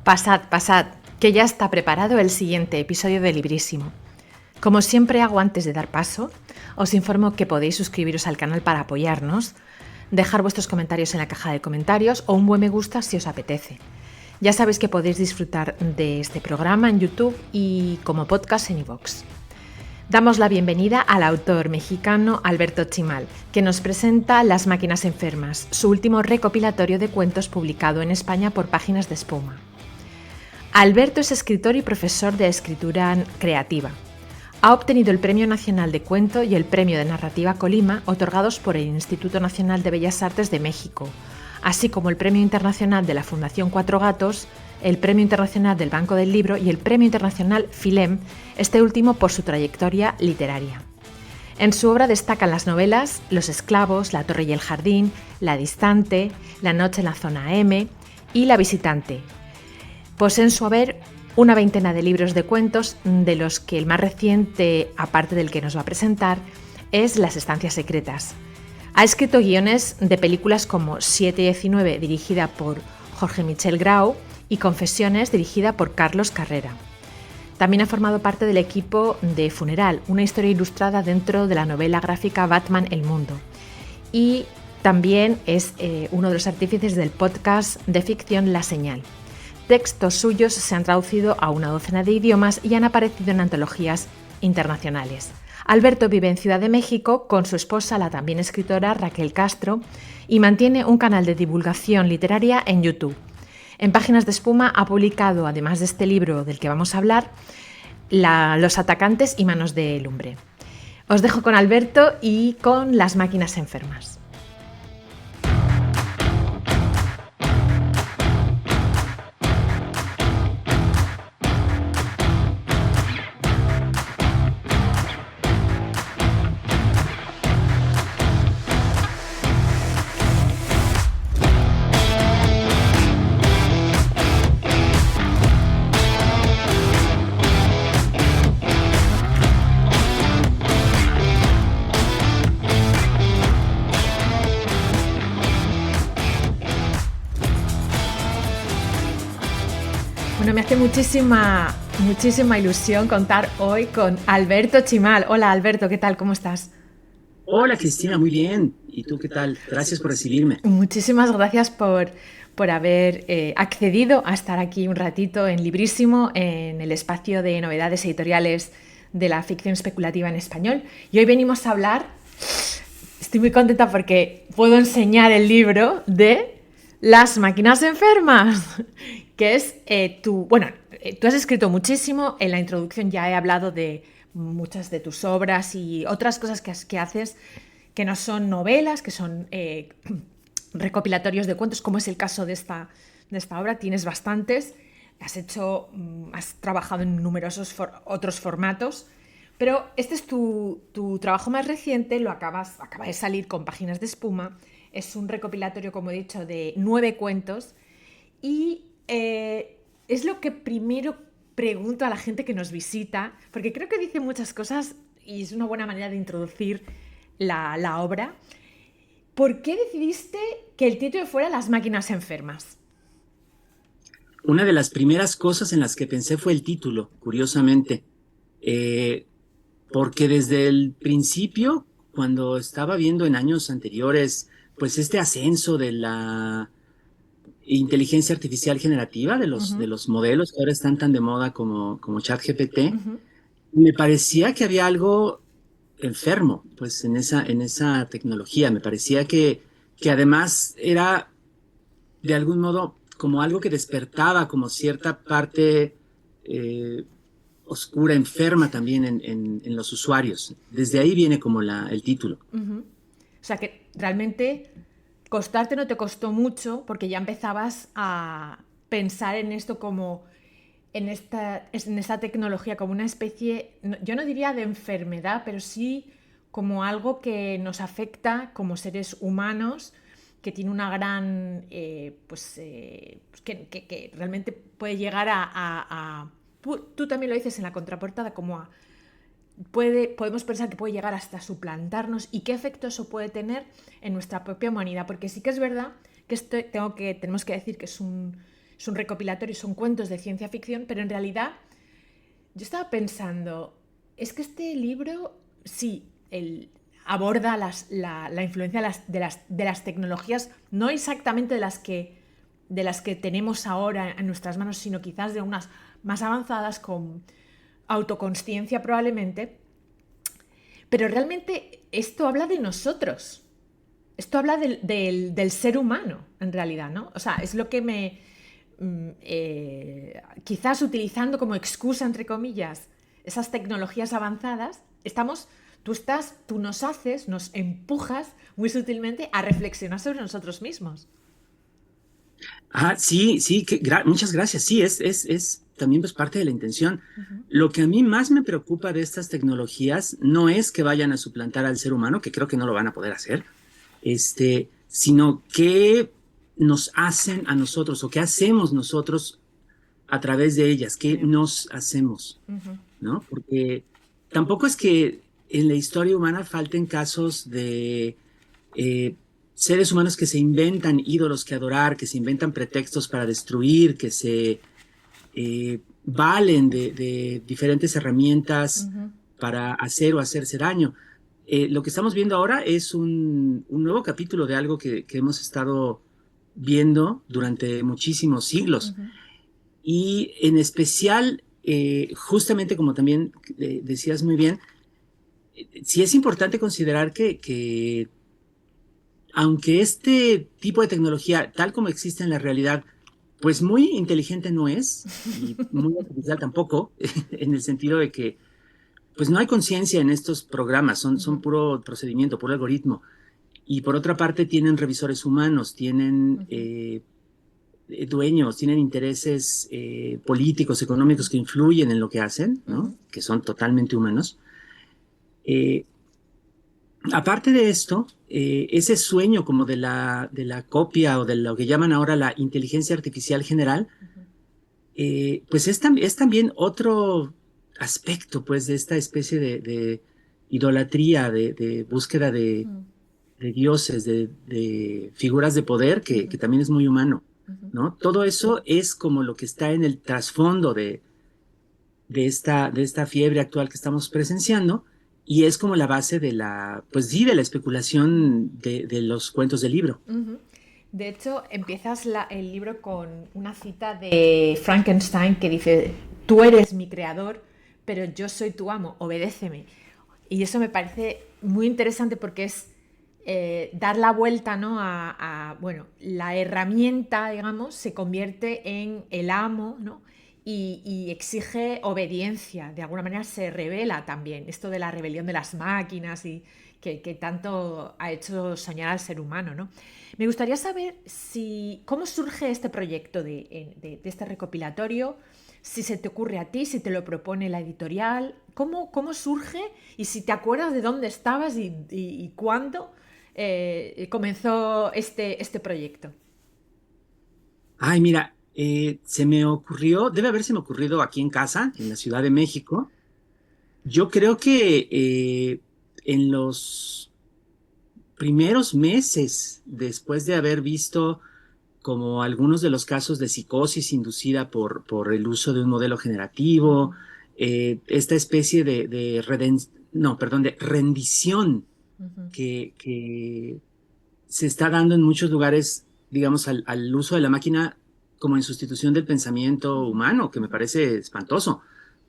Pasad, que ya está preparado el siguiente episodio de Librísimo. Como siempre hago antes de dar paso, os informo que podéis suscribiros al canal para apoyarnos, dejar vuestros comentarios en la caja de comentarios o un buen me gusta si os apetece. Ya sabéis que podéis disfrutar de este programa en YouTube y como podcast en iVoox. Damos la bienvenida al autor mexicano Alberto Chimal, que nos presenta Las máquinas enfermas, su último recopilatorio de cuentos publicado en España por Páginas de Espuma. Alberto es escritor y profesor de escritura creativa. Ha obtenido el Premio Nacional de Cuento y el Premio de Narrativa Colima, otorgados por el Instituto Nacional de Bellas Artes de México, así como el Premio Internacional de la Fundación Cuatro Gatos, el Premio Internacional del Banco del Libro y el Premio Internacional Filem, este último por su trayectoria literaria. En su obra destacan las novelas Los esclavos, La torre y el jardín, La distante, La noche en la zona M y La visitante. Posee en su haber una veintena de libros de cuentos, de los que el más reciente, aparte del que nos va a presentar, es Las estancias secretas. Ha escrito guiones de películas como 7-19, dirigida por Jorge Michel Grau, y Confesiones, dirigida por Carlos Carrera. También ha formado parte del equipo de Funeral, una historia ilustrada dentro de la novela gráfica Batman El Mundo. Y también es uno de los artífices del podcast de ficción La Señal. Textos suyos se han traducido a una docena de idiomas y han aparecido en antologías internacionales. Alberto vive en Ciudad de México con su esposa, la también escritora Raquel Castro, y mantiene un canal de divulgación literaria en YouTube. En Páginas de Espuma ha publicado, además de este libro del que vamos a hablar, Los atacantes y manos de lumbre. Os dejo con Alberto y con Las máquinas enfermas. Bueno, me hace muchísima ilusión contar hoy con Alberto Chimal. Hola Alberto, ¿qué tal? ¿Cómo estás? Hola Cristina, muy bien. ¿Y tú qué tal? Gracias por recibirme. Muchísimas gracias por haber accedido a estar aquí un ratito en Librísimo, en el espacio de novedades editoriales de la ficción especulativa en español. Y hoy venimos a hablar, estoy muy contenta porque puedo enseñar el libro de Las máquinas enfermas, que es tú has escrito muchísimo, en la introducción ya he hablado de muchas de tus obras y otras cosas que haces que no son novelas, que son recopilatorios de cuentos, como es el caso de esta obra. Tienes bastantes, has trabajado en numerosos otros formatos, pero este es tu trabajo más reciente, acaba de salir con Páginas de Espuma. Es un recopilatorio, como he dicho, de 9 cuentos y es lo que primero pregunto a la gente que nos visita, porque creo que dice muchas cosas y es una buena manera de introducir la obra. ¿Por qué decidiste que el título fuera Las máquinas enfermas? Una de las primeras cosas en las que pensé fue el título, curiosamente, Eh, porque desde el principio, cuando estaba viendo en años anteriores, pues este ascenso de la inteligencia artificial generativa, de Uh-huh, los modelos que ahora están tan de moda como ChatGPT, uh-huh. me parecía que había algo enfermo, pues en esa tecnología. Me parecía que además era de algún modo como algo que despertaba como cierta parte eh, oscura, enferma también en los usuarios. Desde ahí viene como el título. Uh-huh. O sea que realmente costarte no te costó mucho porque ya empezabas a pensar en esto como en esta tecnología como una especie, yo no diría de enfermedad, pero sí como algo que nos afecta como seres humanos, que tiene una gran, que realmente puede llegar tú también lo dices en la contraportada, como podemos pensar que puede llegar hasta suplantarnos y qué efecto eso puede tener en nuestra propia humanidad, porque sí que es verdad que tenemos que decir que es es un recopilatorio, son cuentos de ciencia ficción, pero en realidad yo estaba pensando, es que este libro, sí, aborda la influencia de las tecnologías, no exactamente de las que tenemos ahora en nuestras manos, sino quizás de unas más avanzadas con autoconsciencia probablemente, pero realmente esto habla de nosotros, esto habla del ser humano en realidad, ¿no? O sea, es lo que quizás utilizando como excusa, entre comillas, esas tecnologías avanzadas, tú nos empujas muy sutilmente a reflexionar sobre nosotros mismos. Sí, sí, muchas gracias. Sí, es también pues parte de la intención. Lo que a mí más me preocupa de estas tecnologías no es que vayan a suplantar al ser humano, que creo que no lo van a poder hacer, sino que nos hacen a nosotros o qué hacemos nosotros a través de ellas, qué Sí. nos hacemos, ¿no? Porque tampoco es que en la historia humana falten casos de eh, seres humanos que se inventan ídolos que adorar, que se inventan pretextos para destruir, que se valen de diferentes herramientas para hacer o hacerse daño. Lo que estamos viendo ahora es un nuevo capítulo de algo que hemos estado viendo durante muchísimos siglos. Y en especial, justamente como también decías muy bien, sí es importante considerar que aunque este tipo de tecnología, tal como existe en la realidad, pues muy inteligente no es, y muy artificial tampoco, en el sentido de que pues no hay conciencia en estos programas, son puro procedimiento, puro algoritmo. Y por otra parte tienen revisores humanos, tienen dueños, tienen intereses políticos, económicos que influyen en lo que hacen, ¿no? Que son totalmente humanos. Eh, Aparte de esto, ese sueño como de la copia o de lo que llaman ahora la inteligencia artificial general, pues es también otro aspecto pues de esta especie de idolatría, de búsqueda de dioses, de figuras de poder que también es muy humano, ¿no? Todo eso es como lo que está en el trasfondo de esta fiebre actual que estamos presenciando y es como la base de la, pues sí, de la especulación de los cuentos del libro. De hecho, empiezas el libro con una cita de Frankenstein que dice, tú eres mi creador, pero yo soy tu amo, obedéceme. Y eso me parece muy interesante porque es dar la vuelta, ¿no? Bueno, la herramienta, digamos, se convierte en el amo, ¿no? Y exige obediencia, de alguna manera se revela también, esto de la rebelión de las máquinas y que tanto ha hecho soñar al ser humano, ¿no? Me gustaría saber cómo surge este proyecto de este recopilatorio, si se te ocurre a ti, si te lo propone la editorial, cómo surge y si te acuerdas de dónde estabas y cuándo comenzó este proyecto. Ay, mira, se me ocurrió, debe haberse me ocurrido aquí en casa, en la Ciudad de México. Yo creo que en los primeros meses después de haber visto como algunos de los casos de psicosis inducida por el uso de un modelo generativo, esta especie no, perdón, de rendición que se está dando en muchos lugares, digamos, al uso de la máquina como en sustitución del pensamiento humano, que me parece espantoso,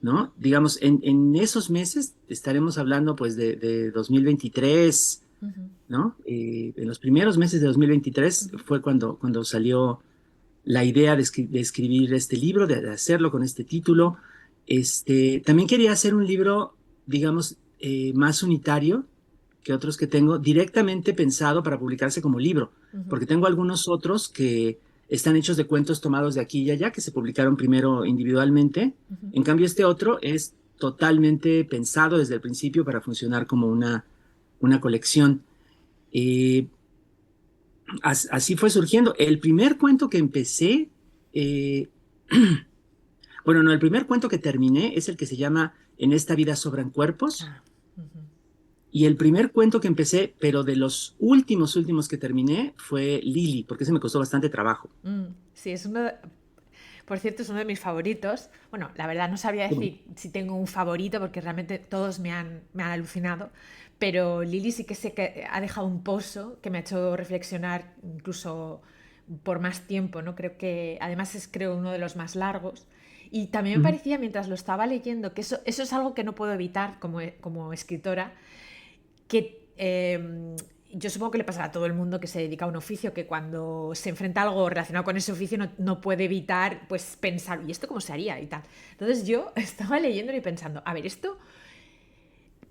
¿no? Digamos, en esos meses estaremos hablando pues de 2023, ¿no? En los primeros meses de 2023 fue cuando salió la idea de escribir este libro, de hacerlo con este título. También quería hacer un libro, digamos, más unitario que otros que tengo, directamente pensado para publicarse como libro, porque tengo algunos otros que están hechos de cuentos tomados de aquí y allá, que se publicaron primero individualmente. En cambio, este otro es totalmente pensado desde el principio para funcionar como una colección. Eh, Así fue surgiendo. El primer cuento que empecé, eh, bueno, no, el primer cuento que terminé es el que se llama En esta vida sobran cuerpos. Ah, Y el primer cuento que empecé, pero de los últimos que terminé, fue Lily, porque ese me costó bastante trabajo. sí, por cierto, es uno de mis favoritos. Bueno, la verdad no sabría decir si tengo un favorito porque realmente todos me han alucinado, pero Lily sí que sé que ha dejado un pozo que me ha hecho reflexionar incluso por más tiempo, ¿no? Creo que además es creo uno de los más largos. Y también me Ujú. parecía mientras lo estaba leyendo que eso es algo que no puedo evitar como escritora, que yo supongo que le pasará a todo el mundo que se dedica a un oficio, que cuando se enfrenta a algo relacionado con ese oficio no puede evitar pues pensar, ¿y esto cómo se haría? Y tal. Entonces yo estaba leyéndolo y pensando, a ver, esto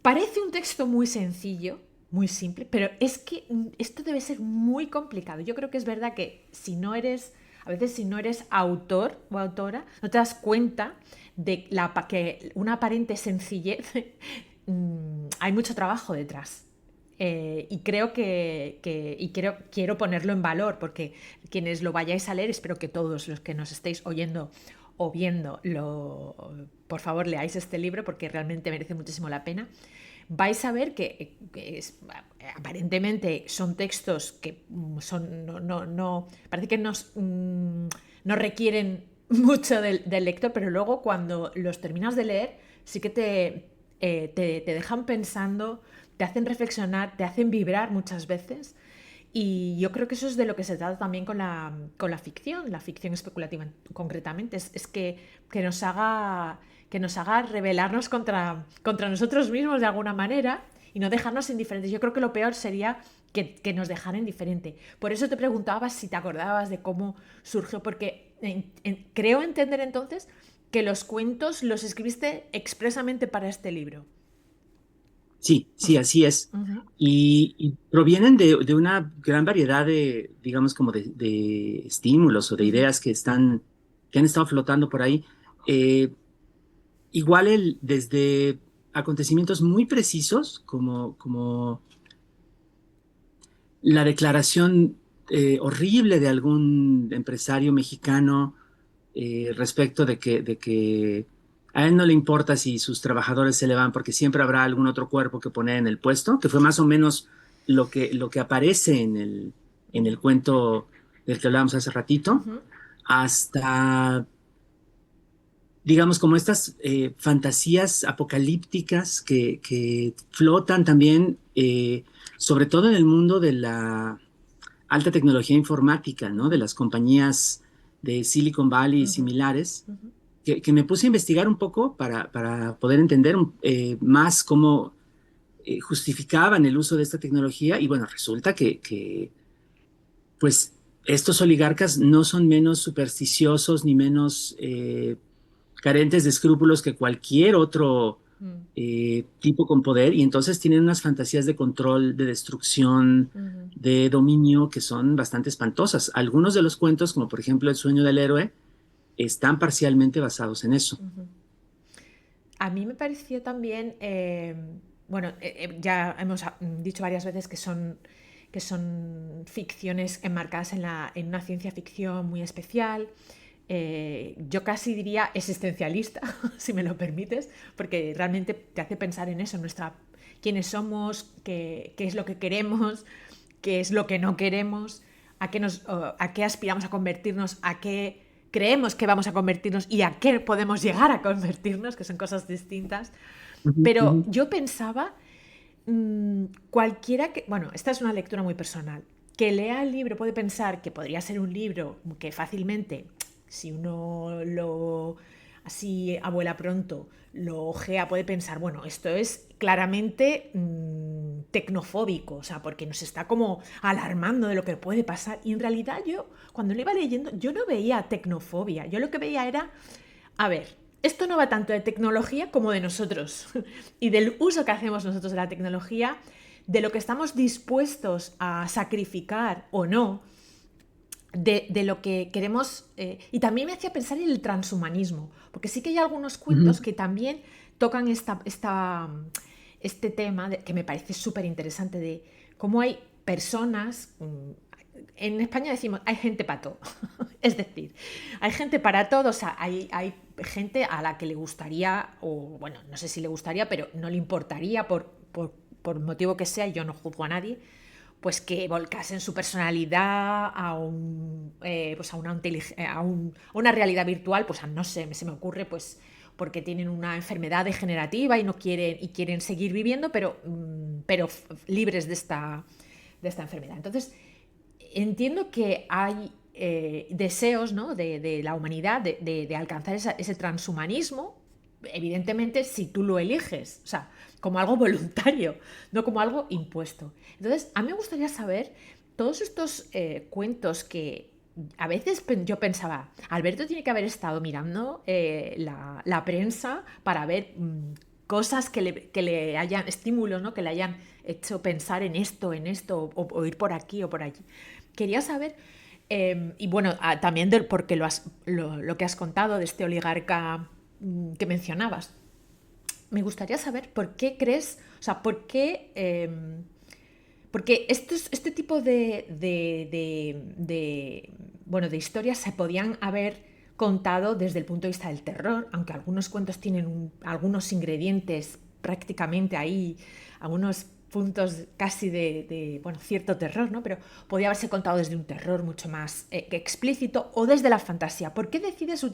parece un texto muy sencillo, muy simple, pero es que esto debe ser muy complicado. Yo creo que es verdad que a veces si no eres autor o autora, no te das cuenta de que una aparente sencillez hay mucho trabajo detrás. Y creo quiero ponerlo en valor porque quienes lo vayáis a leer, espero que todos los que nos estéis oyendo o viendo, por favor leáis este libro porque realmente merece muchísimo la pena. Vais a ver aparentemente son textos que parece que no requieren mucho del lector, pero luego cuando los terminas de leer sí que te dejan pensando, te hacen reflexionar, te hacen vibrar muchas veces. Y yo creo que eso es de lo que se trata también con la ficción especulativa concretamente, es que nos haga rebelarnos contra nosotros mismos de alguna manera y no dejarnos indiferentes. Yo creo que lo peor sería que nos dejaran indiferente. Por eso te preguntaba si te acordabas de cómo surgió, porque creo entender entonces que los cuentos los escribiste expresamente para este libro. Sí, sí, así es. Ujú. Y provienen de una gran variedad de, digamos, como de estímulos o de Ujú. ideas que han estado flotando por ahí. Eh, Igual desde acontecimientos muy precisos, como la declaración horrible de algún empresario mexicano respecto de que a él no le importa si sus trabajadores se le van porque siempre habrá algún otro cuerpo que poner en el puesto, que fue más o menos lo que aparece en el cuento del que hablábamos hace ratito, Ujú. hasta digamos, como estas fantasías apocalípticas que flotan también, sobre todo en el mundo de la alta tecnología informática, ¿no? De Ujú. las compañías de Silicon Valley y Ujú. similares, Ujú. que me puse a investigar un poco para poder entender más cómo justificaban el uso de esta tecnología. Y bueno, resulta que pues, estos oligarcas no son menos supersticiosos ni menos carentes de escrúpulos que cualquier otro Mm. tipo con poder, y entonces tienen unas fantasías de control, de destrucción, Ujú. de dominio que son bastante espantosas. Algunos de los cuentos, como por ejemplo El sueño del héroe, están parcialmente basados en eso. Ujú. A mí me pareció también, bueno, ya hemos dicho varias veces que son ficciones enmarcadas en una ciencia ficción muy especial. Yo casi diría existencialista, si me lo permites, porque realmente te hace pensar en eso, quiénes somos, qué es lo que queremos, qué es lo que no queremos, a qué aspiramos a convertirnos, a qué creemos que vamos a convertirnos y a qué podemos llegar a convertirnos, que son cosas distintas. Ujú, Pero ujú. yo pensaba, cualquiera que, bueno, esta es una lectura muy personal, que lea el libro puede pensar que podría ser un libro que fácilmente, si uno lo así abuela pronto lo ojea, puede pensar, bueno, esto es claramente tecnofóbico, o sea, porque nos está como alarmando de lo que puede pasar. Y en realidad yo, cuando lo iba leyendo, yo no veía tecnofobia, yo lo que veía era, a ver, esto no va tanto de tecnología como de nosotros y del uso que hacemos nosotros de la tecnología, de lo que estamos dispuestos a sacrificar o no, de lo que queremos. Y también me hacía pensar en el transhumanismo, porque sí que hay algunos Ujú, cuentos que también tocan este tema que me parece súper interesante de cómo hay personas. En España decimos, hay gente para todo. Es decir, hay gente para todo, o sea, hay gente a la que le gustaría, o bueno, no sé si le gustaría, pero no le importaría por motivo que sea, yo no juzgo a nadie, pues que volcasen su personalidad a pues a una realidad virtual, pues no sé, se me ocurre, pues porque tienen una enfermedad degenerativa y no quieren seguir viviendo, pero libres de esta enfermedad. Entonces, entiendo que hay deseos, ¿no?, de la humanidad de alcanzar ese transhumanismo, evidentemente si tú lo eliges, o sea, como algo voluntario, no como algo impuesto. Entonces, a mí me gustaría saber todos estos cuentos que a veces yo pensaba, Alberto tiene que haber estado mirando la prensa para ver cosas que le hayan, estímulos, ¿no?, que le hayan hecho pensar en esto, o ir por aquí o por allí. Quería saber, y bueno, también porque lo que has contado de este oligarca que mencionabas. Me gustaría saber por qué crees, o sea, por qué... porque este tipo bueno, de historias se podían haber contado desde el punto de vista del terror, aunque algunos cuentos tienen algunos ingredientes prácticamente ahí, algunos puntos casi bueno, cierto terror, ¿no? Pero podía haberse contado desde un terror mucho más explícito o desde la fantasía. ¿Por qué decides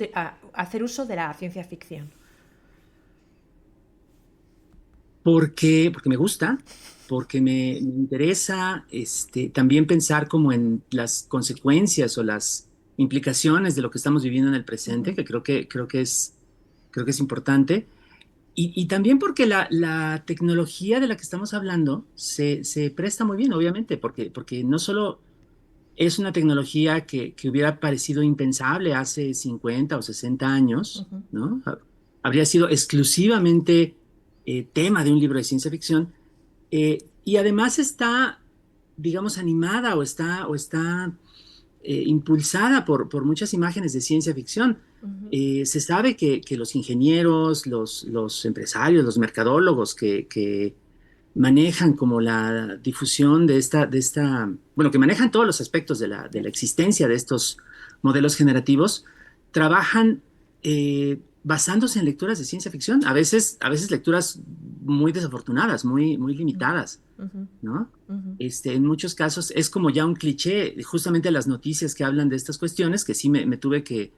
hacer uso de la ciencia ficción? Porque me gusta, porque me interesa también pensar como en las consecuencias o las implicaciones de lo que estamos viviendo en el presente, Ujú, que creo que es importante. Y también porque la tecnología de la que estamos hablando se presta muy bien, obviamente, porque no solo es una tecnología que hubiera parecido impensable hace 50 o 60 años, ujú, ¿no? Habría sido exclusivamente tema de un libro de ciencia ficción, y además está, digamos, animada o está impulsada por muchas imágenes de ciencia ficción. ujú, Se sabe que los ingenieros, los empresarios, los mercadólogos que manejan como la difusión bueno, que manejan todos los aspectos de la existencia de estos modelos generativos, trabajan basándose en lecturas de ciencia ficción, a veces lecturas muy desafortunadas, muy limitadas, ujú, ¿no? ujú, En muchos casos es como ya un cliché, justamente las noticias que hablan de estas cuestiones, que sí me tuve que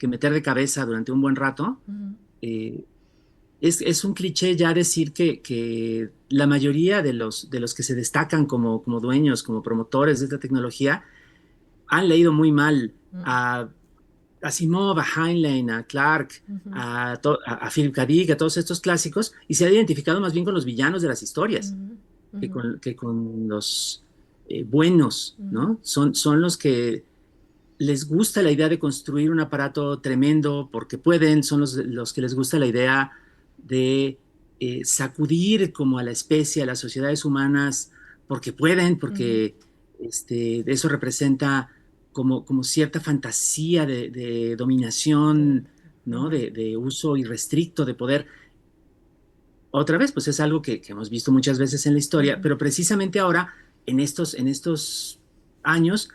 meter de cabeza durante un buen rato. ujú, eh, es un cliché ya decir que la mayoría de los que se destacan como dueños, como promotores de esta tecnología, han leído muy mal ujú, a Asimov, a Heinlein, a Clark, ujú, a Philip K. Dick, a todos estos clásicos, y se han identificado más bien con los villanos de las historias ujú, que ujú, con los buenos, ujú, ¿no? Son los que les gusta la idea de construir un aparato tremendo porque pueden, son los que les gusta la idea de sacudir como a la especie, a las sociedades humanas, porque pueden, ujú, porque eso representa como cierta fantasía de dominación, ¿no? ujú, De uso irrestricto de poder. Otra vez, pues es algo que hemos visto muchas veces en la historia, ujú, pero precisamente ahora, en estos años,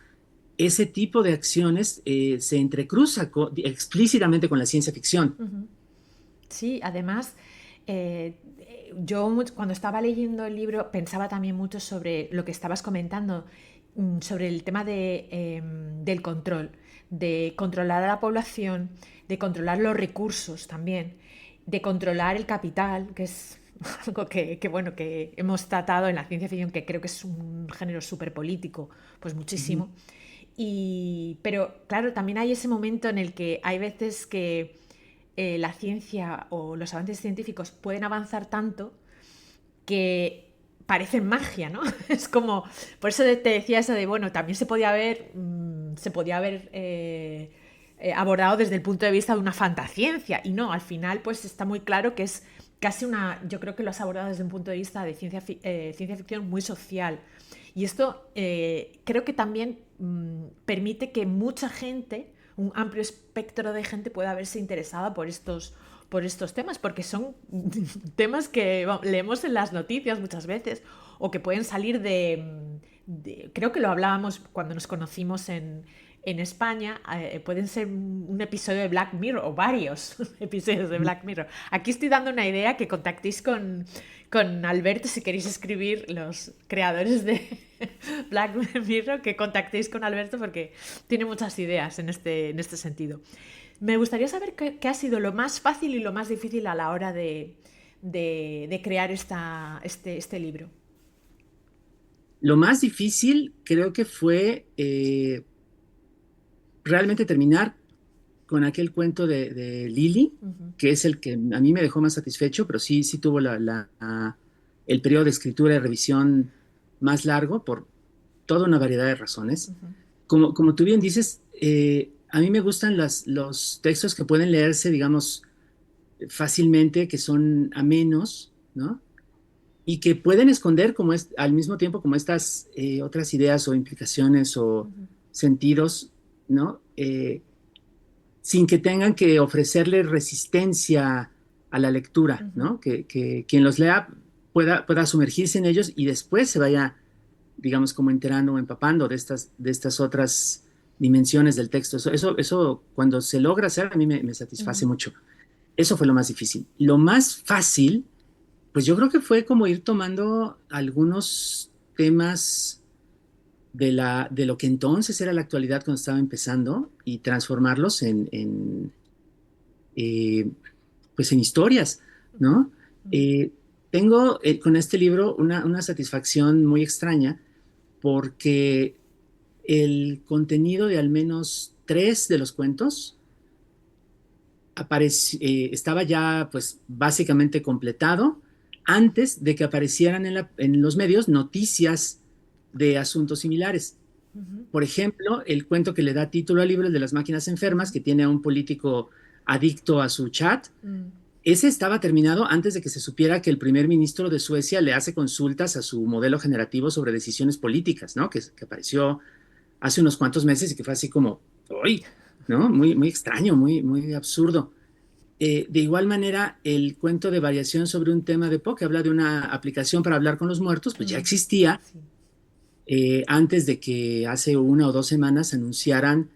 ese tipo de acciones se entrecruza explícitamente con la ciencia ficción. ujú. Sí, además, yo cuando estaba leyendo el libro pensaba también mucho sobre lo que estabas comentando, sobre el tema del control, de controlar a la población, de controlar los recursos también, de controlar el capital, que es algo bueno, que hemos tratado en la ciencia ficción, que creo que es un género súper político, pues Ujú. muchísimo. Pero claro, también hay ese momento en el que hay veces que la ciencia o los avances científicos pueden avanzar tanto que parecen magia, ¿no? Es como, por eso te decía eso de, bueno, también se podía haber abordado desde el punto de vista de una fantasciencia, y no, al final pues está muy claro que es casi yo creo que lo has abordado desde un punto de vista de ciencia ficción muy social. Y esto creo que también permite que mucha gente, un amplio espectro de gente pueda verse interesada por estos temas, porque son temas que leemos en las noticias muchas veces o que pueden salir creo que lo hablábamos cuando nos conocimos en España pueden ser un episodio de Black Mirror o varios episodios de Black Mirror. Aquí estoy dando una idea que contactéis con Alberto si queréis escribir, los creadores de Black Mirror, que contactéis con Alberto porque tiene muchas ideas en este sentido. Me gustaría saber qué ha sido lo más fácil y lo más difícil a la hora de crear este libro. Lo más difícil creo que fue realmente terminar con aquel cuento de Lily, que es el que a mí me dejó más satisfecho, pero sí tuvo el periodo de escritura y revisión más largo por toda una variedad de razones. Como tú bien dices, a mí me gustan los textos que pueden leerse, digamos, fácilmente, que son amenos, ¿no? Y que pueden esconder al mismo tiempo como estas otras ideas o implicaciones o sentidos, ¿no? Sin que tengan que ofrecerle resistencia a la lectura, ¿no? Que quien los lea pueda sumergirse en ellos y después se vaya, digamos, como enterando o empapando de estas otras dimensiones del texto. Eso cuando se logra hacer, a mí me satisface mucho. Eso fue lo más difícil. Lo más fácil, pues yo creo que fue como ir tomando algunos temas de lo que entonces era la actualidad cuando estaba empezando y transformarlos pues en historias, ¿no? Tengo con este libro una satisfacción muy extraña porque el contenido de al menos 3 de los cuentos estaba ya pues básicamente completado antes de que aparecieran en los medios noticias de asuntos similares. Por ejemplo, el cuento que le da título al libro, el de las máquinas enfermas, que tiene a un político adicto a su chat, ese estaba terminado antes de que se supiera que el primer ministro de Suecia le hace consultas a su modelo generativo sobre decisiones políticas, ¿no? Que apareció hace unos cuantos meses y que fue así como, ¡uy! ¿No? Muy, muy extraño, muy, muy absurdo. De igual manera, el cuento de variación sobre un tema de Poe, que habla de una aplicación para hablar con los muertos, pues ya existía antes de que hace 1 o 2 semanas anunciaran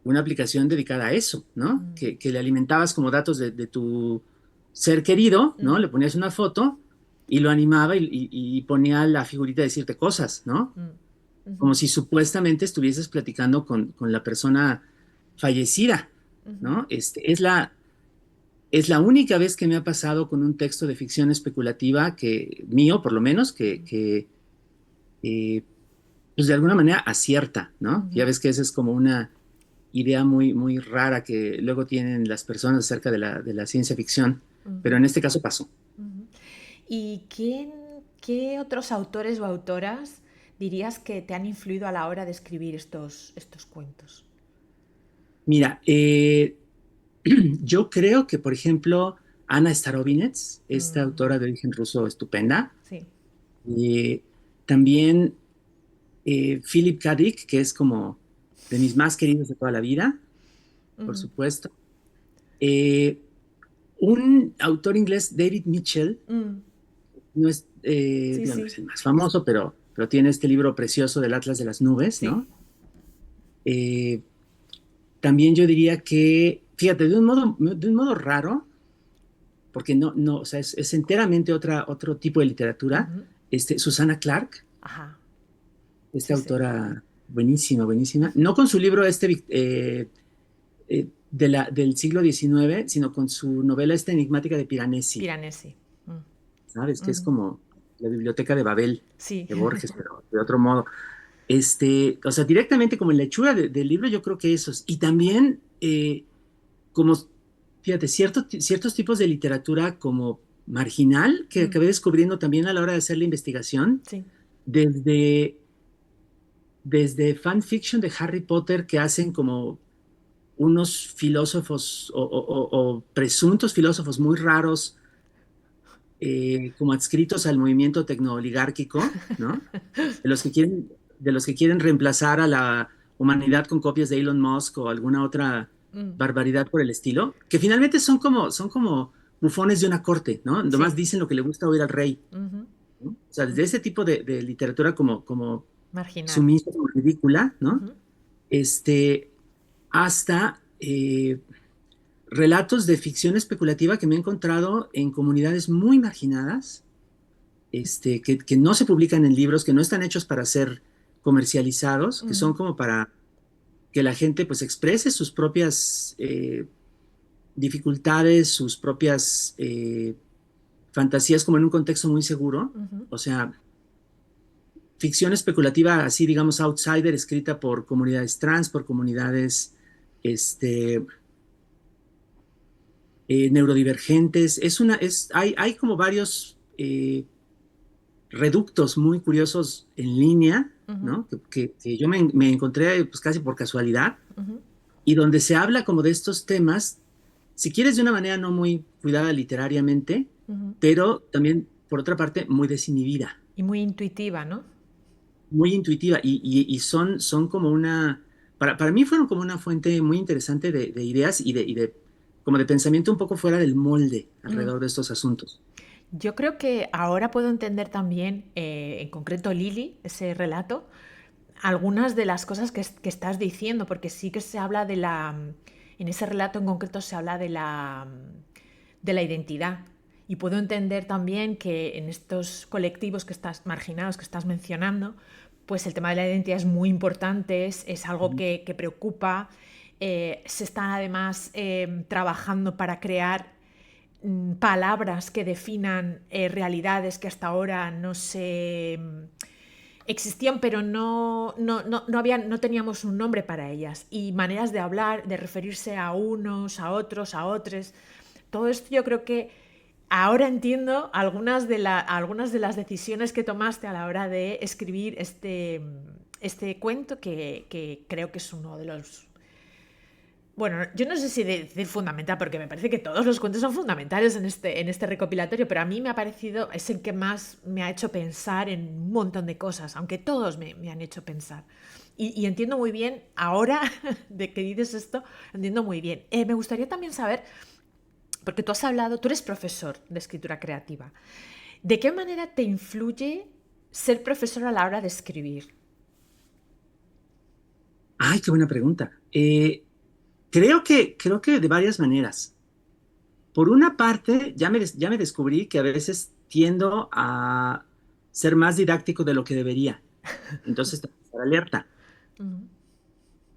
una aplicación dedicada a eso, ¿no? Que le alimentabas como datos de tu ser querido, ¿no? Le ponías una foto y lo animaba y ponía la figurita de decirte cosas, ¿no? Como si supuestamente estuvieses platicando con la persona fallecida, ¿no? Es la única vez que me ha pasado con un texto de ficción especulativa mío, por lo menos, pues de alguna manera acierta, ¿no? Ya ves que esa es como una idea muy, muy rara que luego tienen las personas acerca de la ciencia ficción, pero en este caso pasó. ¿Y qué otros autores o autoras dirías que te han influido a la hora de escribir estos cuentos? Mira, yo creo que, por ejemplo, Anna Starovinets, esta autora de origen ruso estupenda, sí. También Philip K. Dick, que es como de mis más queridos de toda la vida, por supuesto. Un autor inglés, David Mitchell, no es, digamos, es el más famoso, pero tiene este libro precioso del Atlas de las Nubes, ¿no? También yo diría que, fíjate, de un modo raro, porque no, o sea, es enteramente otro tipo de literatura, Susanna Clarke, esta autora buenísima, buenísima, no con su libro del siglo XIX, sino con su novela esta enigmática de Piranesi. ¿Sabes? Que es como la biblioteca de Babel, de Borges, pero de otro modo. O sea, directamente como en la hechura del libro, yo creo que esos. Y también, como, fíjate, ciertos tipos de literatura como marginal, que acabé descubriendo también a la hora de hacer la investigación, desde fanfiction de Harry Potter que hacen como unos filósofos o presuntos filósofos muy raros, como adscritos al movimiento tecno-oligárquico, ¿no? De los que quieren reemplazar a la humanidad con copias de Elon Musk o alguna otra barbaridad por el estilo, que finalmente son como bufones de una corte, ¿no? Nomás dicen lo que le gusta oír al rey. ¿No? O sea, desde ese tipo de literatura como marginal, sumisa, como ridícula, ¿no? este, hasta relatos de ficción especulativa que me he encontrado en comunidades muy marginadas, que no se publican en libros, que no están hechos para ser comercializados, que son Ujú, como para que la gente pues exprese sus propias dificultades, sus propias fantasías como en un contexto muy seguro. ujú. O sea, ficción especulativa así, digamos, outsider, escrita por comunidades trans, por comunidades este, neurodivergentes. Hay como varios reductos muy curiosos en línea, Ujú, ¿no? Que yo me encontré pues casi por casualidad ujú, y donde se habla como de estos temas, si quieres de una manera no muy cuidada literariamente, ujú. pero también, por otra parte, muy desinhibida, Y muy intuitiva, ¿no? muy intuitiva y son como para mí fueron como una fuente muy interesante de ideas como de pensamiento un poco fuera del molde Mm. alrededor de estos asuntos. Yo creo que ahora puedo entender también, en concreto Lili, ese relato, algunas de las cosas que estás diciendo, porque sí que se habla de en ese relato en concreto se habla de la identidad. Y puedo entender también que en estos colectivos que estás marginados, que estás mencionando, pues el tema de la identidad es muy importante, es algo Ujú. que preocupa. Se están además trabajando para crear palabras que definan realidades que hasta ahora no se existían, pero no teníamos un nombre para ellas. Y maneras de hablar, de referirse a unos, a otros, a otros. Todo esto yo creo que ahora entiendo algunas de las decisiones que tomaste a la hora de escribir este cuento, que creo que es uno de los... Bueno, yo no sé si decir fundamental, porque me parece que todos los cuentos son fundamentales en este recopilatorio, pero a mí me ha parecido, es el que más me ha hecho pensar en un montón de cosas, aunque todos me han hecho pensar. Y entiendo muy bien, ahora de que dices esto, entiendo muy bien. Me gustaría también saber, porque tú has hablado, tú eres profesor de escritura creativa, ¿de qué manera te influye ser profesor a la hora de escribir? Ay, qué buena pregunta. Creo que de varias maneras. Por una parte, ya me descubrí que a veces tiendo a ser más didáctico de lo que debería. Entonces, tengo que estar alerta, Ujú,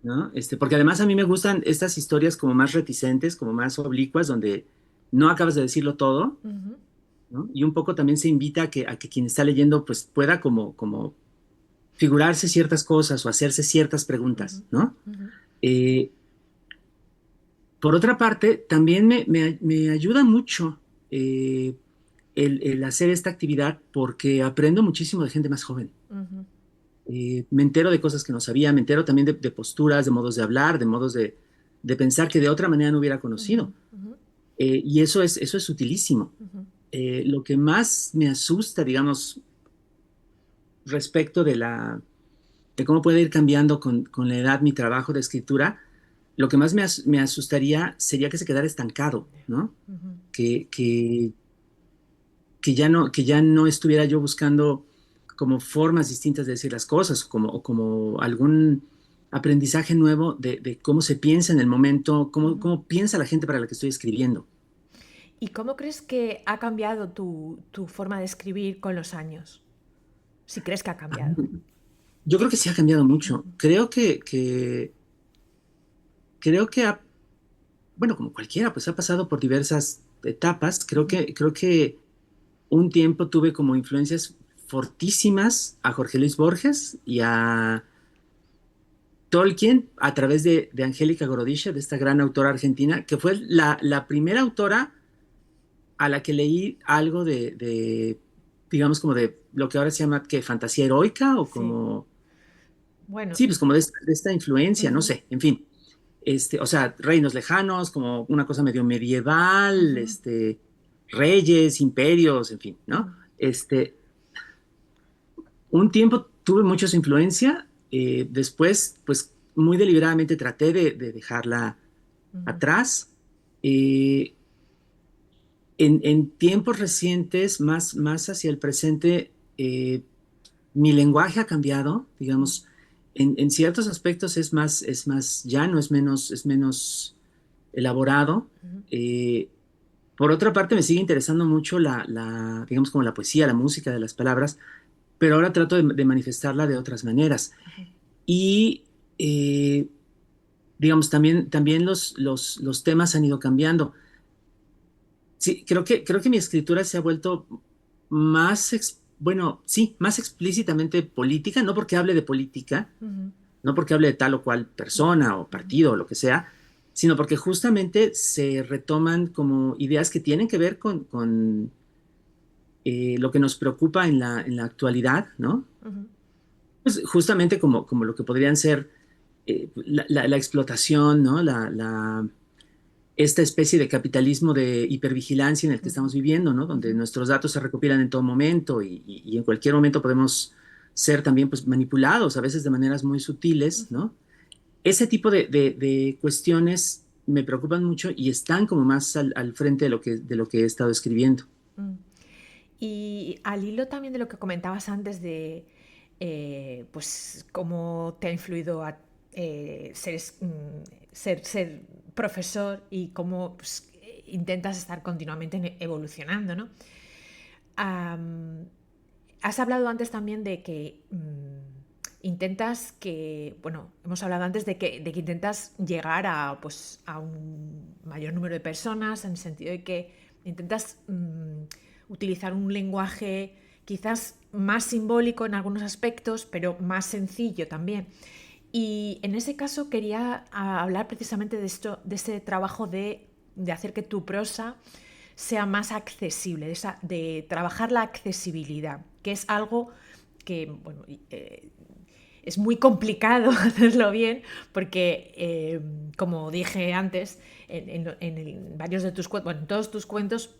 ¿no? Porque además a mí me gustan estas historias como más reticentes, como más oblicuas, donde no acabas de decirlo todo, ujú, ¿no? Y un poco también se invita a que quien está leyendo pues pueda como figurarse ciertas cosas o hacerse ciertas ujú, preguntas, ¿no? ujú, Eh, por otra parte, también me ayuda mucho eh, el hacer esta actividad porque aprendo muchísimo de gente más joven. ujú, Me entero de cosas que no sabía, me entero también de posturas, de modos de hablar, de modos de pensar que de otra manera no hubiera ujú, conocido. ujú, Y eso es utilísimo. ujú. Lo que más me asusta, digamos, respecto de cómo puede ir cambiando con la edad mi trabajo de escritura, lo que más me asustaría sería que se quedara estancado, ¿no? Ujú. Que, que, que ya no estuviera yo buscando como formas distintas de decir las cosas, o como algún aprendizaje nuevo de cómo se piensa en el momento, Ujú. cómo piensa la gente para la que estoy escribiendo. ¿Y cómo crees que ha cambiado tu forma de escribir con los años? Si crees que ha Ah, cambiado. yo creo que sí ha cambiado mucho. Ujú, Creo que bueno, como cualquiera, pues ha pasado por diversas etapas. ujú, Creo que un tiempo tuve como influencias fortísimas a Jorge Luis Borges y a Tolkien a través de Angélica Gorodisha, de esta gran autora argentina, que fue la primera autora a la que leí algo digamos, como de lo que ahora se llama que fantasía heroica o sí. como, Bueno. sí, pues como de esta influencia, no Ujú, sé, en fin. O sea, reinos lejanos, como una cosa medio medieval, ujú, reyes, imperios, en fin, ¿no? ujú, Un tiempo tuve mucha su influencia, después, pues muy deliberadamente traté de dejarla ujú, atrás. Eh, en tiempos recientes, más hacia el presente, mi lenguaje ha cambiado, digamos, en ciertos aspectos es más llano, es menos elaborado. Ujú, Eh, por otra parte, me sigue interesando mucho digamos, como la poesía, la música de las palabras, pero ahora trato de manifestarla de otras maneras. ujú, Y, eh, digamos, también los temas han ido cambiando. Sí, creo que mi escritura se ha vuelto bueno, sí, más explícitamente política, no porque hable de política, ujú, no porque hable de tal o cual persona o ujú, partido o lo que sea, sino porque justamente se retoman como ideas que tienen que ver con lo que nos preocupa en en la actualidad, ¿no? ujú, Pues justamente como lo que podrían ser la explotación, ¿no? Esta especie de capitalismo de hipervigilancia en el que ujú, estamos viviendo, ¿no? Donde ujú, nuestros datos se recopilan en todo momento y en cualquier momento podemos ser también pues, manipulados, a veces de maneras muy sutiles, ujú, ¿no? Ese tipo de cuestiones me preocupan mucho y están como más al frente de lo que he estado escribiendo. mm. Y al hilo también de lo que comentabas antes de pues cómo te ha influido a ser profesor y cómo pues, intentas estar continuamente evolucionando, ¿no? Am, Has hablado antes también de que intentas que, bueno, hemos hablado antes de que intentas llegar a, pues, a un mayor número de personas, en el sentido de que intentas utilizar un lenguaje quizás más simbólico en algunos aspectos, pero más sencillo también. Y en ese caso quería hablar precisamente de esto, de ese trabajo de hacer que tu prosa sea más accesible, de trabajar la accesibilidad, que es algo que, bueno, es muy complicado hacerlo bien porque, como dije antes, varios de tus cuentos, bueno, en todos tus cuentos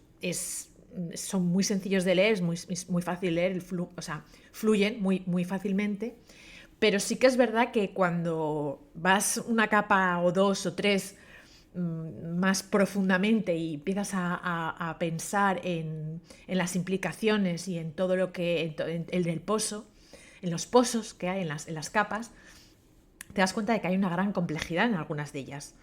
son muy sencillos de leer, es muy fácil leer, o sea, fluyen muy fácilmente, pero sí que es verdad que cuando vas una capa o dos o tres más profundamente y empiezas a pensar en las implicaciones y en todo lo que, en el del pozo, en los pozos que hay en las capas, te das cuenta de que hay una gran complejidad en algunas de ellas.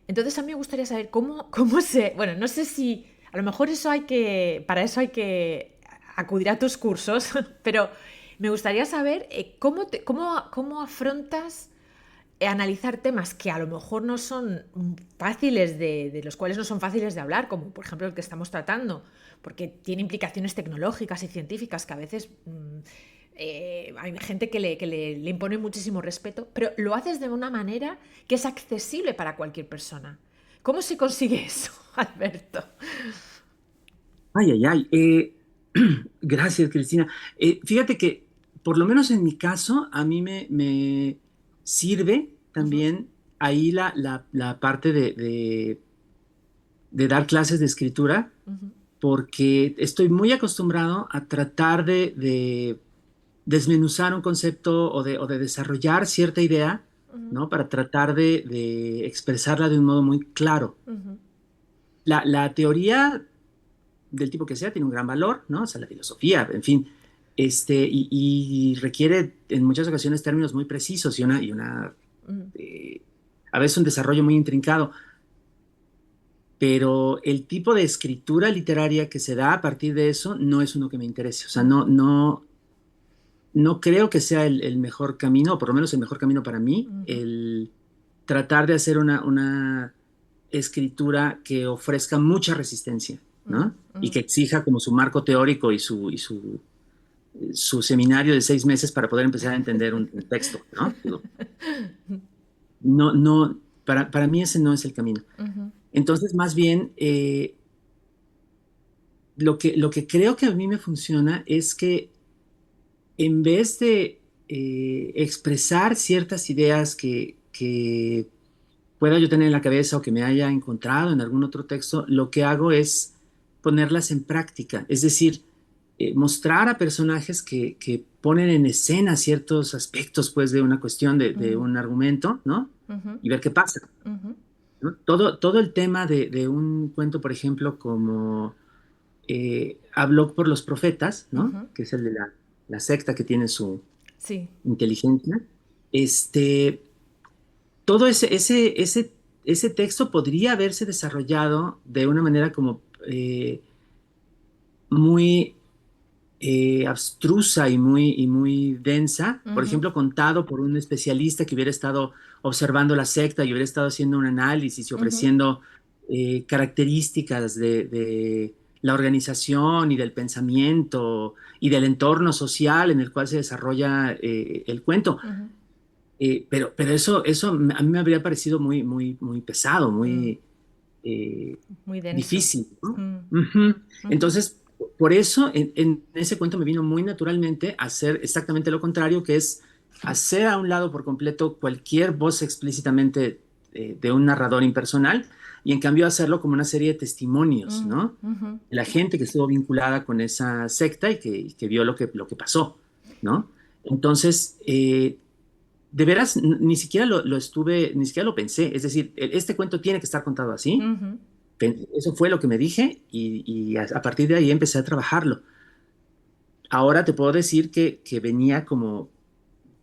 Entonces a mí me gustaría saber cómo se, bueno, no sé si, a lo mejor para eso hay que acudir a tus cursos, pero me gustaría saber cómo afrontas analizar temas que a lo mejor no son fáciles de los cuales no son fáciles de hablar, como por ejemplo el que estamos tratando, porque tiene implicaciones tecnológicas y científicas que a veces hay gente le impone muchísimo respeto, pero lo haces de una manera que es accesible para cualquier persona. ¿Cómo se consigue eso, Alberto? Ay, ay, ay. Gracias, Cristina. Fíjate que, por lo menos en mi caso, a mí me sirve Ujú, también ahí la parte de dar clases de escritura, ujú, porque estoy muy acostumbrado a tratar de desmenuzar un concepto o de desarrollar cierta idea, ujú, ¿no? Para tratar de expresarla de un modo muy claro. ujú, La teoría del tipo que sea tiene un gran valor, ¿no? O sea, la filosofía, en fin, y requiere en muchas ocasiones términos muy precisos ujú, eh, a veces un desarrollo muy intrincado, pero el tipo de escritura literaria que se da a partir de eso no es uno que me interese, o sea, ujú, no creo que sea el mejor camino, o por lo menos el mejor camino para mí, ujú, el tratar de hacer una escritura que ofrezca mucha resistencia, ujú, ¿no? Y ujú. que exija como su marco teórico y su seminario de 6 meses para poder empezar a entender un texto, ¿no? Digo, para mí ese no es el camino. Ujú, Entonces, más bien, lo que creo que a mí me funciona es que en vez de expresar ciertas ideas que pueda yo tener en la cabeza o que me haya encontrado en algún otro texto, lo que hago es ponerlas en práctica, es decir, mostrar a personajes que ponen en escena ciertos aspectos pues, de una cuestión, de ujú, un argumento, ¿no? ujú, Y ver qué pasa, ujú. ¿no? Todo el tema de un cuento, por ejemplo, como Habló por los profetas, ¿no? Ujú. Que es el de la secta que tiene su Sí. inteligencia. este, todo ese texto podría haberse desarrollado de una manera como muy abstrusa y muy densa, por Ujú, ejemplo, contado por un especialista que hubiera estado observando la secta y hubiera estado haciendo un análisis y ujú, ofreciendo características de la organización y del pensamiento y del entorno social en el cual se desarrolla el cuento. ujú, Pero eso a mí me habría parecido muy pesado, mm, muy eh, muy denso. difícil, ¿no? Mm, Ujú. ujú, Entonces, por eso en ese cuento me vino muy naturalmente hacer exactamente lo contrario, que es hacer a un lado por completo cualquier voz explícitamente de un narrador impersonal y en cambio hacerlo como una serie de testimonios, ujú, ¿no? ujú, La gente que estuvo vinculada con esa secta y que vio lo que pasó, ¿no? Entonces, de veras, ni siquiera lo estuve, ni siquiera lo pensé. Es decir, este cuento tiene que estar contado así. ujú. Eso fue lo que me dije y a partir de ahí empecé a trabajarlo. Ahora te puedo decir que venía como,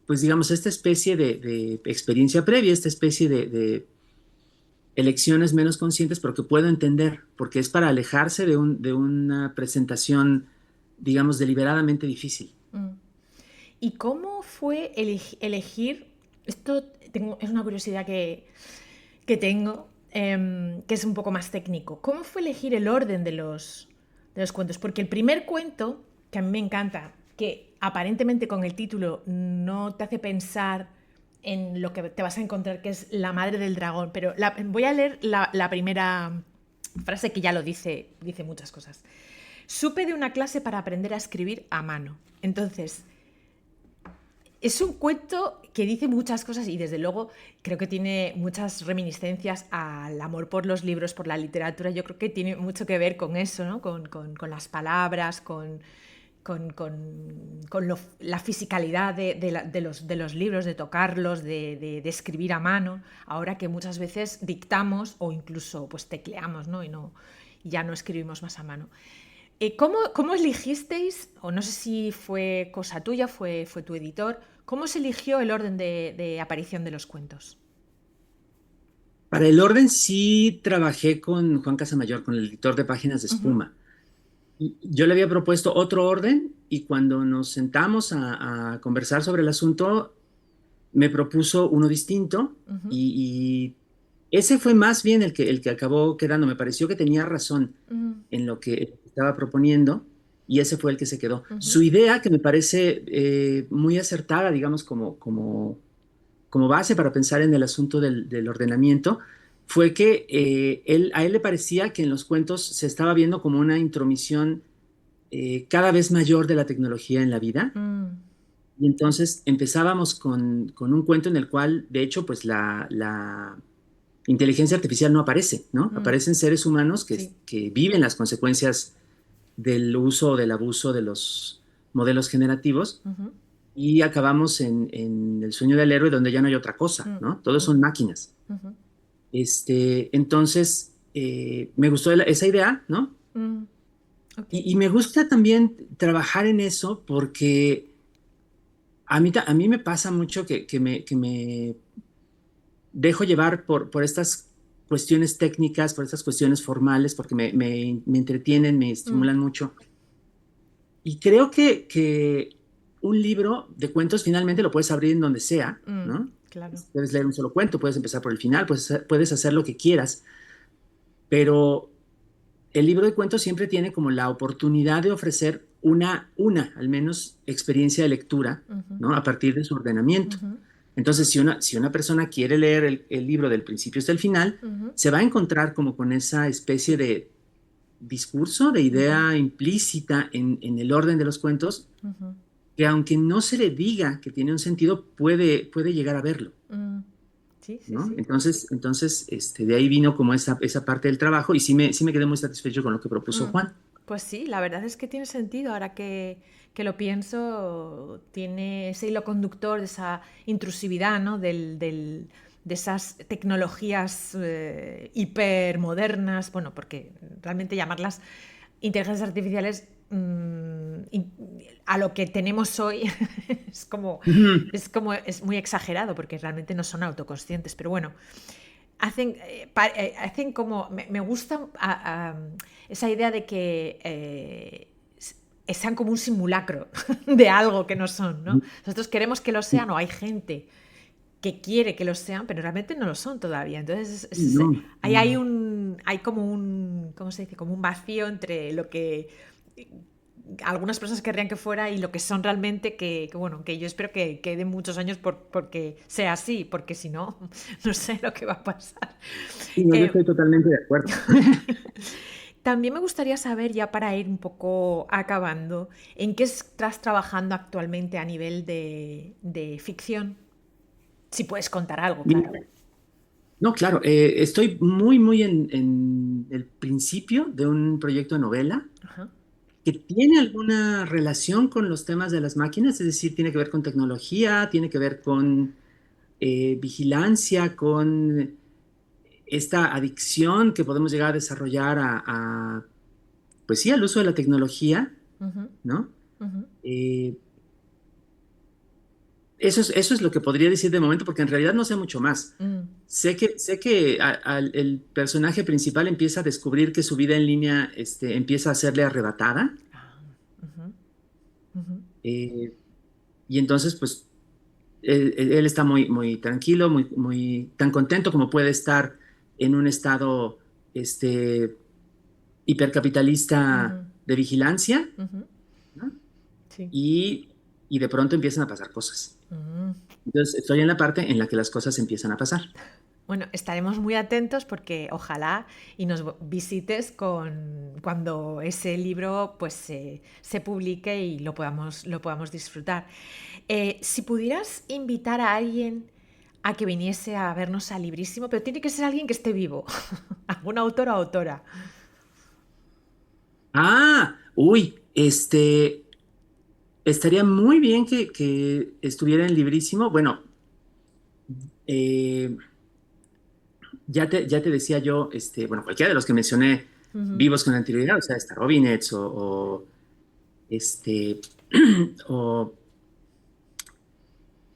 pues digamos, esta especie de experiencia previa, esta especie de elecciones menos conscientes, pero que puedo entender, porque es para alejarse de una presentación, digamos, deliberadamente difícil. Mm. ¿Y cómo fue elegir? Esto es una curiosidad que tengo, que es un poco más técnico. ¿Cómo fue elegir el orden de los cuentos? Porque el primer cuento, que a mí me encanta, que aparentemente con el título no te hace pensar en lo que te vas a encontrar, que es la madre del dragón, pero voy a leer la primera frase que ya lo dice muchas cosas. Supe de una clase para aprender a escribir a mano. Entonces, es un cuento que dice muchas cosas y desde luego creo que tiene muchas reminiscencias al amor por los libros, por la literatura. Yo creo que tiene mucho que ver con eso, ¿no? Con las palabras, con la fisicalidad de los libros, de tocarlos, de escribir a mano, ahora que muchas veces dictamos o incluso pues tecleamos, ¿no? Y ya no escribimos más a mano. ¿Cómo elegisteis, o no sé si fue cosa tuya, fue tu editor, cómo se eligió el orden de aparición de los cuentos? Para el orden sí trabajé con Juan Casamayor, con el editor de Páginas de Ujú, Espuma. Y yo le había propuesto otro orden y cuando nos sentamos a conversar sobre el asunto, me propuso uno distinto ujú, y ese fue más bien el que acabó quedando. Me pareció que tenía razón ujú, en lo que estaba proponiendo y ese fue el que se quedó. ujú, Su idea, que me parece muy acertada, digamos, como base para pensar en el asunto del ordenamiento, fue que a él le parecía que en los cuentos se estaba viendo como una intromisión cada vez mayor de la tecnología en la vida. mm, Y entonces empezábamos con un cuento en el cual, de hecho, pues la inteligencia artificial no aparece, ¿no? mm, Aparecen seres humanos que, sí. que viven las consecuencias del uso o del abuso de los modelos generativos Ujú, y acabamos en el sueño del héroe donde ya no hay otra cosa, mm, ¿no? Todos son ujú, máquinas. ujú, Entonces, me gustó esa idea, ¿no? mm, ok. Y me gusta también trabajar en eso porque a mí me pasa mucho que me dejo llevar por estas cuestiones técnicas, por estas cuestiones formales, porque me entretienen, me Mm, estimulan mucho. Y creo que un libro de cuentos finalmente lo puedes abrir en donde sea, mm, ¿no? claro. Puedes leer un solo cuento, puedes empezar por el final, puedes hacer lo que quieras, pero el libro de cuentos siempre tiene como la oportunidad de ofrecer al menos, experiencia de lectura, Ujú, ¿no? A partir de su ordenamiento. ujú, Entonces, si una persona quiere leer el libro del principio hasta el final, ujú, se va a encontrar como con esa especie sí. de discurso, de Ujú, idea implícita en el orden de los cuentos, ujú, que aunque no se le diga que tiene un sentido, puede llegar a verlo, mm. Sí, sí, ¿no? sí. Entonces, de ahí vino como esa parte del trabajo y sí me quedé muy satisfecho con lo que propuso Mm, Juan. pues sí, la verdad es que tiene sentido. Ahora que lo pienso, tiene ese hilo conductor de esa intrusividad, ¿no? De esas tecnologías hipermodernas, bueno, porque realmente llamarlas inteligencias artificiales a lo que tenemos hoy es como, Ujú. es muy exagerado porque realmente no son autoconscientes, pero bueno, hacen como, me gusta esa idea de que sean como un simulacro de algo que no son, ¿no? Nosotros queremos que lo sean o hay gente que quiere que lo sean, pero realmente no lo son todavía. Entonces, No, no. hay como un, ¿cómo se dice? Como un vacío entre lo que algunas personas querrían que fuera y lo que son realmente, bueno, que yo espero que quede muchos años porque sea así, porque si no, no sé lo que va a pasar. Sí, no, yo Eh, estoy totalmente de acuerdo. También me gustaría saber, ya para ir un poco acabando, ¿en qué estás trabajando actualmente a nivel de ficción? Si puedes contar algo, Mira, claro. no, claro, estoy muy, muy en el principio de un proyecto de novela Ajá. que tiene alguna relación con los temas de las máquinas, es decir, tiene que ver con tecnología, tiene que ver con vigilancia, con esta adicción que podemos llegar a desarrollar pues sí, al uso de la tecnología, Ujú, ¿no? ujú, Eh, eso es lo que podría decir de momento, porque en realidad no sé mucho más. mm, Sé que el personaje principal empieza a descubrir que su vida en línea empieza a serle arrebatada, ah, ujú, ujú, eh, y entonces, pues, él está muy, muy tranquilo, muy, muy, tan contento como puede estar en un estado este, hipercapitalista ujú, de vigilancia, ujú, ¿no? sí. Y, y de pronto empiezan a pasar cosas. Mm. Entonces, estoy en la parte en la que las cosas empiezan a pasar. Bueno, estaremos muy atentos porque ojalá y nos visites cuando ese libro pues se publique y lo podamos disfrutar. Si pudieras invitar a alguien a que viniese a vernos al Librísimo, pero tiene que ser alguien que esté vivo, algún autor o autora. Uy, estaría muy bien que estuviera en Librísimo. Bueno, eh, ya te decía yo, bueno, cualquiera de los que mencioné Ujú, vivos con anterioridad, o sea, Robinets o, este, o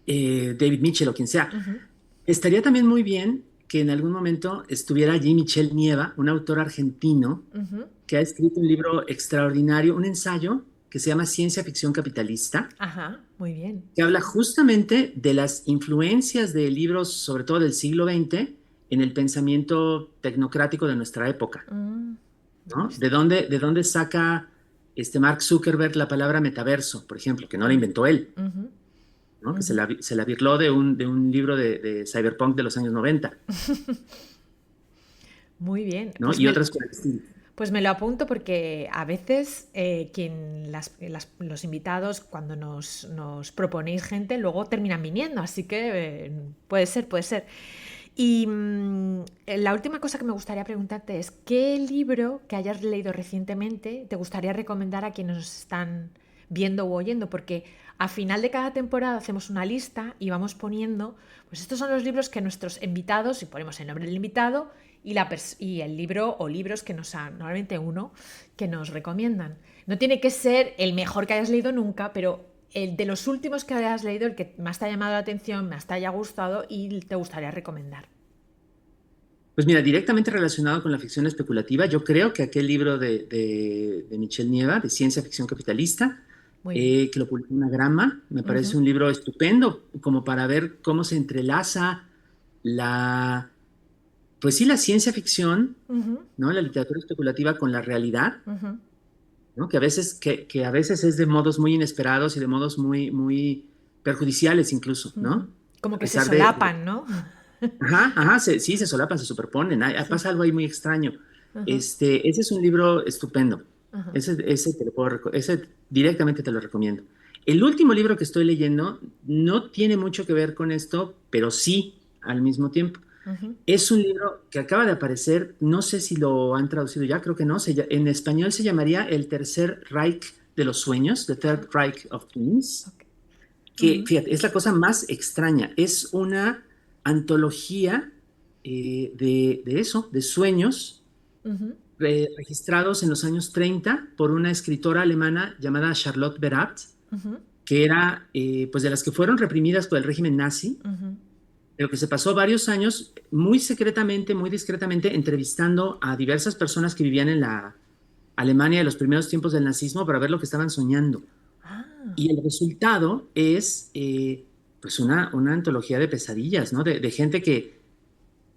David Mitchell o quien sea. ujú, Estaría también muy bien que en algún momento estuviera allí Michel Nieva, un autor argentino ujú. que ha escrito un libro extraordinario, un ensayo que se llama Ciencia Ficción Capitalista, Ajá, muy bien. que habla justamente de las influencias de libros, sobre todo del siglo XX, en el pensamiento tecnocrático de nuestra época, Mm, ¿no? ¿De dónde saca Mark Zuckerberg la palabra metaverso, por ejemplo, que no la mm, inventó él, ujú, ¿no? Que se ujú. la, se la birló de un libro de cyberpunk de los años 90, Muy bien. ¿no? Y otras por el estilo. Pues me lo apunto porque a veces los invitados, cuando nos proponéis gente, luego terminan viniendo, así que puede ser, puede ser. Y la última cosa que me gustaría preguntarte es, ¿qué libro que hayas leído recientemente te gustaría recomendar a quienes nos están viendo o oyendo? Porque a final de cada temporada hacemos una lista y vamos poniendo, pues estos son los libros que nuestros invitados, y ponemos el nombre del invitado y el libro o libros que normalmente uno, que nos recomiendan. No tiene que ser el mejor que hayas leído nunca, pero el de los últimos que hayas leído, el que más te ha llamado la atención, más te haya gustado y te gustaría recomendar. Pues mira, directamente relacionado con la ficción especulativa, yo creo que aquel libro de Michel Nieva, de Ciencia Ficción Capitalista, Muy bien. que lo publicó Anagrama, me parece Ujú, un libro estupendo, como para ver cómo se entrelaza la, pues sí, la ciencia ficción, ujú, ¿no? La literatura especulativa con la realidad, ujú, ¿no? Que a veces es de modos muy inesperados y de modos muy, muy perjudiciales incluso, ujú. ¿no? Como A que se pesar de. solapan, ¿no? Ajá, ajá, sí, se solapan, se superponen, Sí. pasa algo ahí muy extraño. Ajá, Ese es un libro estupendo. ajá. Ese directamente te lo recomiendo. El último libro que estoy leyendo no tiene mucho que ver con esto, pero sí al mismo tiempo. Ujú, Es un libro que acaba de aparecer, no sé si lo han traducido ya, creo que no. En español se llamaría El Tercer Reich de los Sueños, The ajá, Third Reich of Dreams, ok. que, Ujú, fíjate, es la cosa más extraña. Es una antología de eso, de sueños, ujú, registrados en los años 30 por una escritora alemana llamada Charlotte Beradt, Ujú, que era pues de las que fueron reprimidas por el régimen nazi, ujú. pero que se pasó varios años muy secretamente, muy discretamente, entrevistando a diversas personas que vivían en la Alemania de los primeros tiempos del nazismo para ver lo que estaban soñando. Ah, Y el resultado es pues una antología de pesadillas, ¿no? De gente que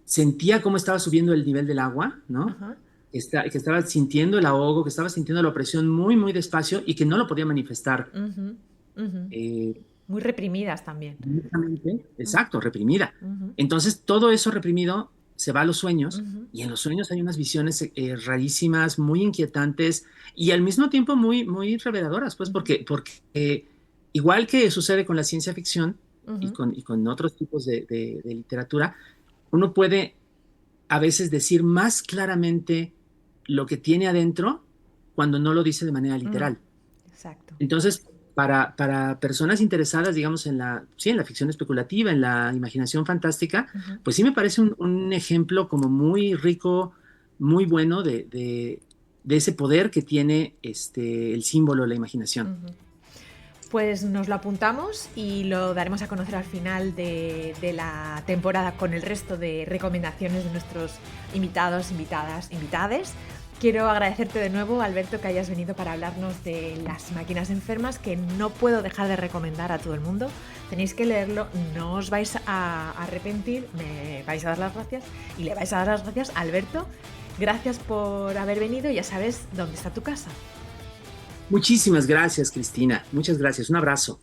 sentía cómo estaba subiendo el nivel del agua, ¿no? ajá. Que estaba sintiendo el ahogo, que estaba sintiendo la opresión muy, muy despacio y que no lo podía manifestar. Ujú, ujú. Eh, Muy reprimidas también. Directamente, Mm, exacto, reprimida. ujú, Entonces, todo eso reprimido se va a los sueños ujú, y en los sueños hay unas visiones rarísimas, muy inquietantes y al mismo tiempo muy, muy reveladoras, pues ujú, porque igual que sucede con la ciencia ficción ujú, y con otros tipos de literatura, uno puede a veces decir más claramente lo que tiene adentro cuando no lo dice de manera mm. literal. Exacto. Entonces, para personas interesadas, digamos, sí, en la ficción especulativa, en la imaginación fantástica, Ujú, pues sí me parece un ejemplo como muy rico, muy bueno de ese poder que tiene el símbolo, la imaginación. ujú. Pues nos lo apuntamos y lo daremos a conocer al final de la temporada con el resto de recomendaciones de nuestros invitados, invitadas, invitades. Quiero agradecerte de nuevo, Alberto, que hayas venido para hablarnos de Las máquinas enfermas, que no puedo dejar de recomendar a todo el mundo. Tenéis que leerlo, no os vais a arrepentir, me vais a dar las gracias y le vais a dar las gracias a Alberto. Gracias por haber venido, ya sabes dónde está tu casa. Muchísimas gracias, Cristina. Muchas gracias. Un abrazo.